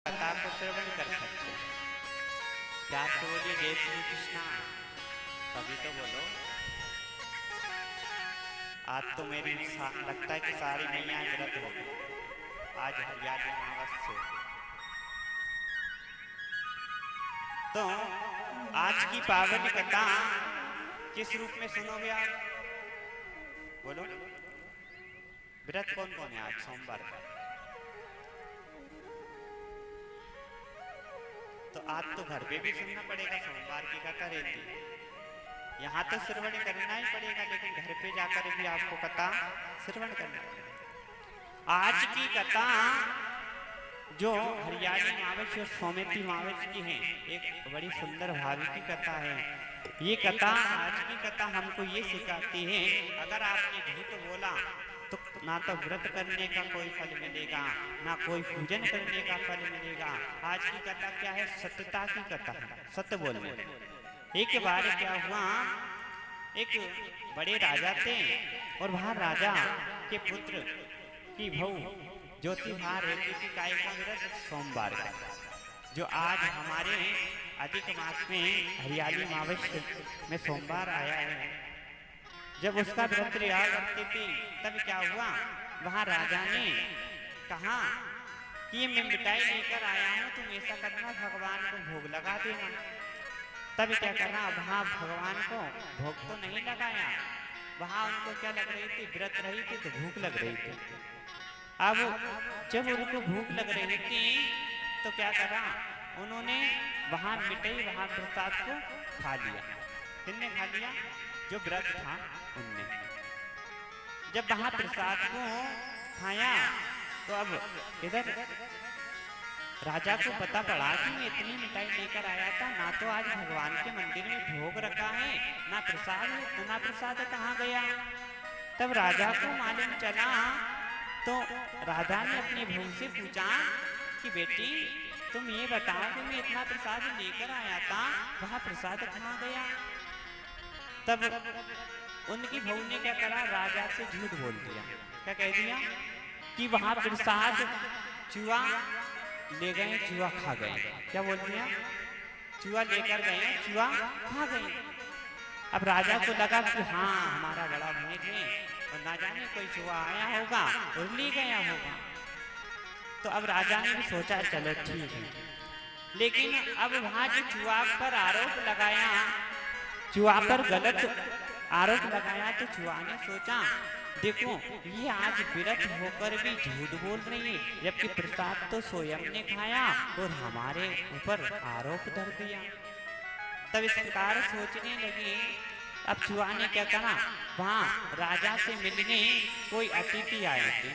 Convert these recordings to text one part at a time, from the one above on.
कथा को श्रवण कर सकते। प्यार से बोलिए जय श्री कृष्णा। तभी तो बोलो। आज तो मेरी लगता है कि सारी मैया व्रत हो गई। आज हरियाली अमावस से तो आज की पावन कथा किस रूप में सुनोगे आप? बोलो। व्रत कौन कौन है आज सोमवार का? तो आज तो घर पे भी सुनना पड़ेगा। सोमवार की कथा रहती है, यहाँ तो श्रवण करना ही पड़ेगा, लेकिन घर पे जाकर भी आपको कथा श्रवण करना पड़ेगा। आज की कथा जो हरियाली अमावस और सोमेती अमावस की है, एक बड़ी सुंदर भावी की कथा है। ये कथा, आज की कथा हमको ये सिखाती है, अगर आपने झूठ बोला तो ना तो व्रत करने का कोई फल मिलेगा, ना कोई पूजन करने का फल मिलेगा। आज की कथा क्या है? सत्यता की कथा है, सत्य बोलने। एक बार क्या हुआ, एक बड़े राजा थे और वहां राजा के पुत्र की बहू ज्योति वहां रहती थी। काय का व्रत? सोमवार का, जो आज हमारे अधिक मास में हरियाली अमावस में सोमवार आया है। जब उसका व्रत लिया करती थी, तब क्या हुआ, वहां राजा ने कहा कि मैं मिठाई लेकर आया हूं, तुम ऐसा करना भगवान को भोग लगा देना। तब क्या करना, वहां भगवान को भोग तो नहीं लगाया, वहां उनको क्या लग रही थी, व्रत रही थी तो भूख लग रही थी। अब जब उनको भूख लग रही थी तो क्या करा, उन्होंने वहां मिठाई, वहां प्रसाद को खा लिया। किसने खा लिया? जो व्रत था उनने। जब वहां प्रसाद को खाया तो अब इधर राजा को पता पड़ा कि मैं इतनी मिठाई लेकर आया था, ना तो आज भगवान के मंदिर में भोग रखा है, ना प्रसाद है, ना प्रसाद कहाँ गया। तब राजा को मालूम चला तो राजा ने अपनी बहू से पूछा कि बेटी तुम ये बताओ कि मैं इतना प्रसाद लेकर आया था, वहां प्रसाद कहाँ गया। तब उनकी बहू ने क्या करा, राजा से झूठ बोल दिया। क्या कह दिया कि वहां प्रसाद चूहा ले गए, चूहा खा गए। क्या बोल दिया? चूहा लेकर गए, चूहा खा गए। अब राजा को लगा कि हाँ हमारा बड़ा भेद है और ना जाने कोई चूहा आया होगा और ले गया होगा। तो अब राजा ने भी सोचा चलो ठीक है, लेकिन अब वहां जो चूहा पर आरोप लगाया, चूहा पर गलत आरोप लगाया, तो चूहा ने सोचा देखो ये आज व्रत होकर भी झूठ बोल रही है, जबकि प्रसाद तो स्वयं ने खाया और हमारे ऊपर आरोप धर दिया। तब इस प्रकार सोचने लगी। अब चूहा ने क्या करा, वहां राजा से मिलने कोई अतिथि आए थे,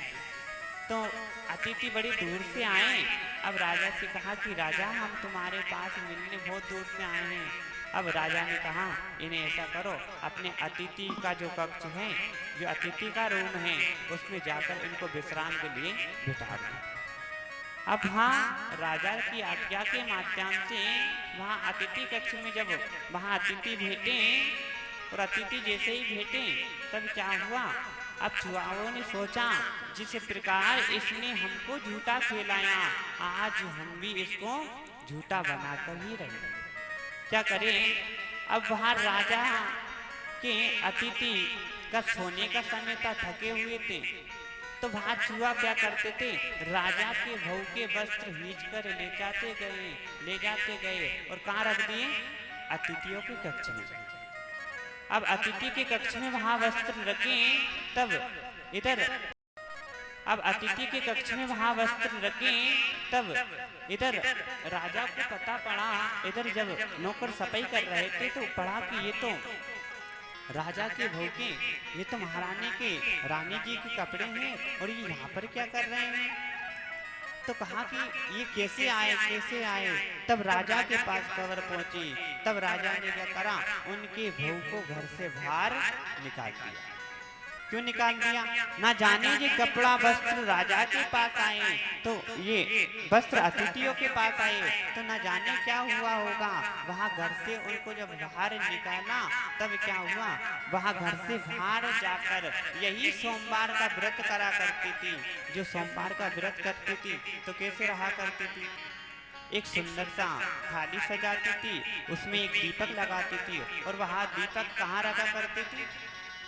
तो अतिथि बड़ी दूर से आए। अब राजा से कहा कि राजा हम तुम्हारे पास मिलने बहुत दूर से आए हैं। अब राजा ने कहा इन्हें ऐसा करो, अपने अतिथि का जो कक्ष है, जो अतिथि का रूम है, उसमें जाकर इनको विश्राम के लिए बिठा दो। अब हाँ राजा की आज्ञा के माध्यम से वहाँ अतिथि कक्ष में जब वहाँ अतिथि भेटे और अतिथि जैसे ही भेटे तब क्या हुआ, अब चूहाओं ने सोचा जिस प्रकार इसने हमको झूठा खिलाया, आज हम भी इसको झूठा बनाकर ही रहे। क्या करें, अब वहां राजा के अतिथि का सोने का समय था, थके हुए थे, तो वहां चूहा क्या करते थे, राजा के बहू के वस्त्र खींच कर ले जाते गए और कहाँ रख दिए, अतिथियों के कक्ष में। अब अतिथि के कक्ष में वहां वस्त्र रखे, तब इधर अब अतिथि के कक्ष में वहां वस्त्र रखे, तब इधर राजा को पता पड़ा, इधर जब नौकर सफाई कर रहे थे तो पढ़ा कि ये तो राजा के बहू के, ये तो महारानी के, रानी जी के कपड़े हैं और ये यहाँ पर क्या कर रहे हैं। तो कहा कि ये कैसे आए। तब राजा के पास खबर पहुंची। तब राजा ने क्या करा, उनके बहू को घर से बाहर निकाल दिया। क्यों निकाल दिया? ना जाने ये कपड़ा वस्त्र राजा के पास आए तो ये वस्त्र अतिथियों के पास आए तो ना जाने क्या हुआ होगा। वहां घर से उनको जब बाहर निकाला तब क्या हुआ, वहां घर से बाहर जाकर यही सोमवार का व्रत करा करती थी। जो सोमवार का व्रत करती थी तो कैसे रहा करती थी, एक सुंदर सा थाली सजाती थी, उसमें एक दीपक लगाती थी और वहां दीपक कहाँ रखा करती थी,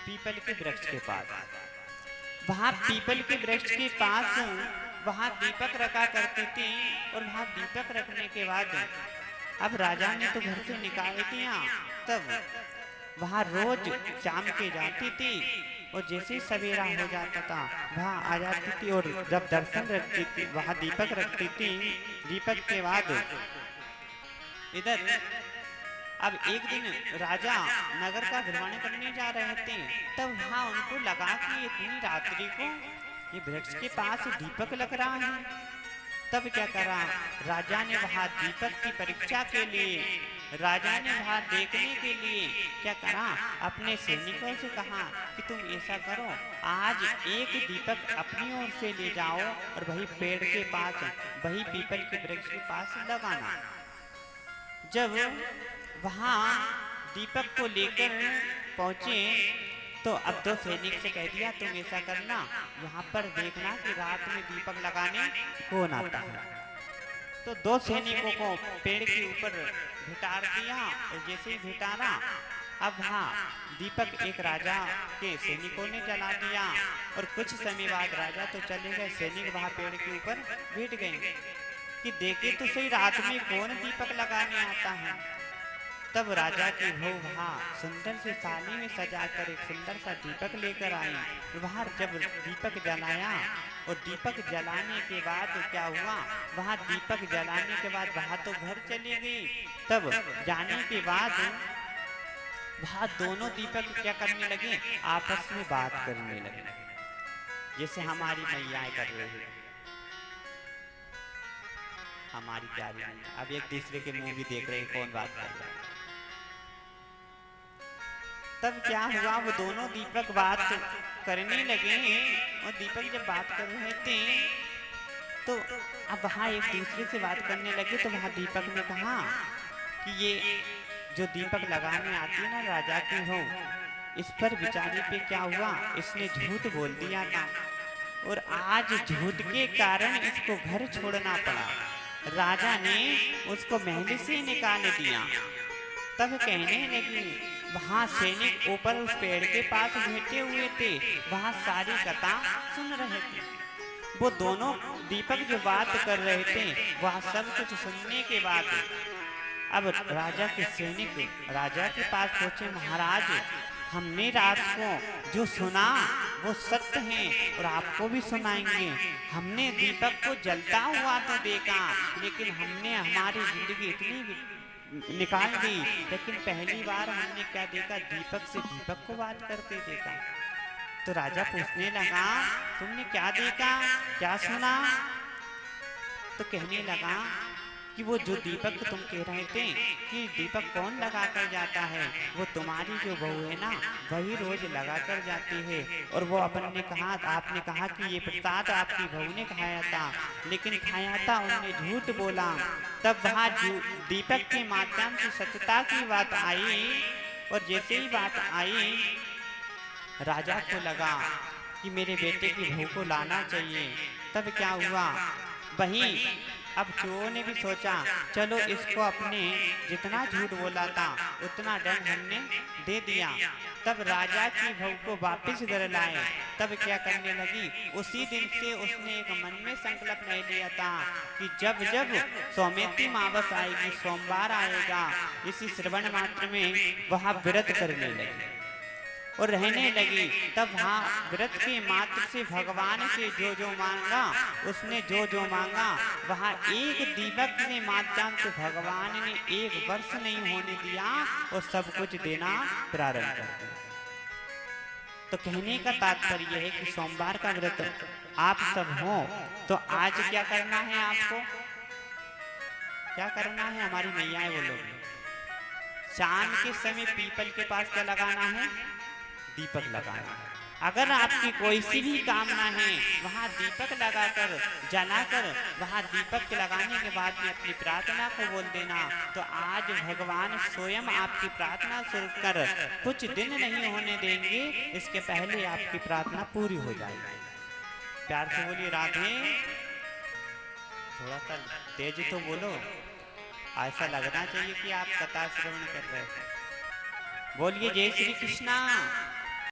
पीपल के वृक्ष के पास। वहां पीपल के वृक्ष के पास वहां दीपक रखा करती थी और वहां दीपक रखने के बाद अब राजा ने तो घर से निकाल दिया, तब वहां रोज शाम के जाती थी और जैसे ही सवेरा हो जाता था वहां आ जाती थी और जब दर्शन रखती थी वहां दीपक रखती थी। दीपक के बाद इधर अब एक दिन राजा नगर का भ्रमण करने जा रहे थे, तब वहां उनको लगा कि इतनी रात्रि को ये वृक्ष के पास दीपक लग रहा है। तब क्या करा, राजा ने वहां दीपक की परीक्षा के लिए, राजा ने वहां देखने के लिए क्या करा, अपने सैनिकों से कहा कि तुम ऐसा करो, आज एक दीपक अपनी ओर से ले जाओ और वही पेड़ के पास, वही पीपल के वृक्ष के पास लगाना। जब वहां दीपक को लेकर पहुंचे तो अब दो सैनिक से कह दिया तुम ऐसा करना, यहाँ पर देखना कि रात में दीपक लगाने कौन आता है। तो दो सैनिकों को पेड़ के ऊपर भिटार दिया और जैसे ही भिटारा अब वहाँ दीपक एक राजा के सैनिकों ने जला दिया और कुछ समय बाद राजा तो चले गए, सैनिक वहाँ पेड़ के ऊपर बैठ गए कि देखे तो सही रात में कौन दीपक लगाने आता है। तब राजा की बहू वहाँ सुंदर से थाली में सजाकर एक सुंदर सा दीपक लेकर आई। वहाँ जब दीपक जलाया और दीपक जलाने के बाद क्या हुआ, वहाँ दीपक जलाने के बाद वहाँ तो घर चली गई। तब जाने के बाद वहाँ दोनों दीपक क्या करने लगे, आपस में बात करने लगे, जैसे हमारी मैयाएं कर रही है, हमारी प्यारी मैया। अब एक दूसरे के मुंह भी देख रहे कौन बात कर रहा है। तब क्या हुआ, वो दोनों दीपक बात करने लगे और दीपक जब बात कर रहे थे तो अब वहाँ एक दूसरे से बात करने लगे। तो वहाँ दीपक ने कहा कि ये जो दीपक लगाने आती है ना राजा की हो, इस पर बेचारी पे क्या हुआ, इसने झूठ बोल दिया था और आज झूठ के कारण इसको घर छोड़ना पड़ा। राजा ने उसको महल से निकाल दिया। तब कहने लगी, वहाँ सैनिक ऊपर उस पेड़ के पास बैठे हुए थे, वहाँ सारी कथा सुन रहे थे। वो दोनों दीपक जो बात कर रहे थे वह सब कुछ सुनने के बाद अब राजा के सैनिक राजा के पास पहुंचे, महाराज हमने रात को जो सुना वो सत्य है और आपको भी सुनाएंगे। हमने दीपक को जलता हुआ तो देखा, लेकिन हमने हमारी जिंदगी इतनी निकाल दी, लेकिन पहली बार हमने क्या देखा, दीपक से दीपक को बात करते देखा। तो राजा पूछने लगा, तुमने क्या देखा, क्या सुना? तो कहने लगा कि वो जो दीपक तुम कह रहे थे कि दीपक कौन लगा कर जाता है, वो तुम्हारी जो बहू है ना वही रोज लगा कर जाती है। और वो अपन ने कहा, आपने कहा कि ये प्रसाद आपकी बहू ने खाया था, लेकिन खाया था उन्होंने झूठ बोला। तब वहाँ दीपक के माध्यम से सत्यता की बात आई और जैसे ही बात आई राजा को लगा कि मेरे बेटे की बहू को लाना चाहिए। तब क्या हुआ, वहीं अब चोरों ने भी सोचा चलो इसको अपने जितना झूठ बोला था उतना दंड हमने दे दिया। तब राजा की बहू को वापस घर लाए। तब क्या करने लगी, उसी दिन से उसने एक मन में संकल्प नहीं लिया था कि जब जब सौमेती अमावस आएगी, सोमवार आएगा, इसी श्रवण मात्र में वह व्रत करने लगी और रहने लगी। तब वहाँ व्रत के मात्र से भगवान से जो जो मांगा, उसने जो जो मांगा वहाँ एक दीपक के माध्यम से भगवान ने 1 वर्ष नहीं होने दिया और सब कुछ देना प्रारंभ कर दिया। तो कहने का तात्पर्य है कि सोमवार का व्रत आप सब हो तो आज क्या करना है, आपको क्या करना है, हमारी मैयाएं बोलोगे, शाम के समय पीपल के पास क्या लगाना है, दीपक लगाना है। अगर आपकी कोई सी भी कामना है वहाँ दीपक लगाकर जलाकर वहाँ दीपक लगाने के बाद में अपनी प्रार्थना को बोल देना, तो आज भगवान स्वयं आपकी प्रार्थना सुनकर कुछ दिन नहीं होने देंगे, इसके पहले आपकी प्रार्थना पूरी हो जाएगी। प्यार से बोलिए राधे। थोड़ा सा तेज तो बोलो, ऐसा लगना चाहिए कि आप कथा श्रवण कर रहे हैं। बोलिए जय श्री कृष्णा।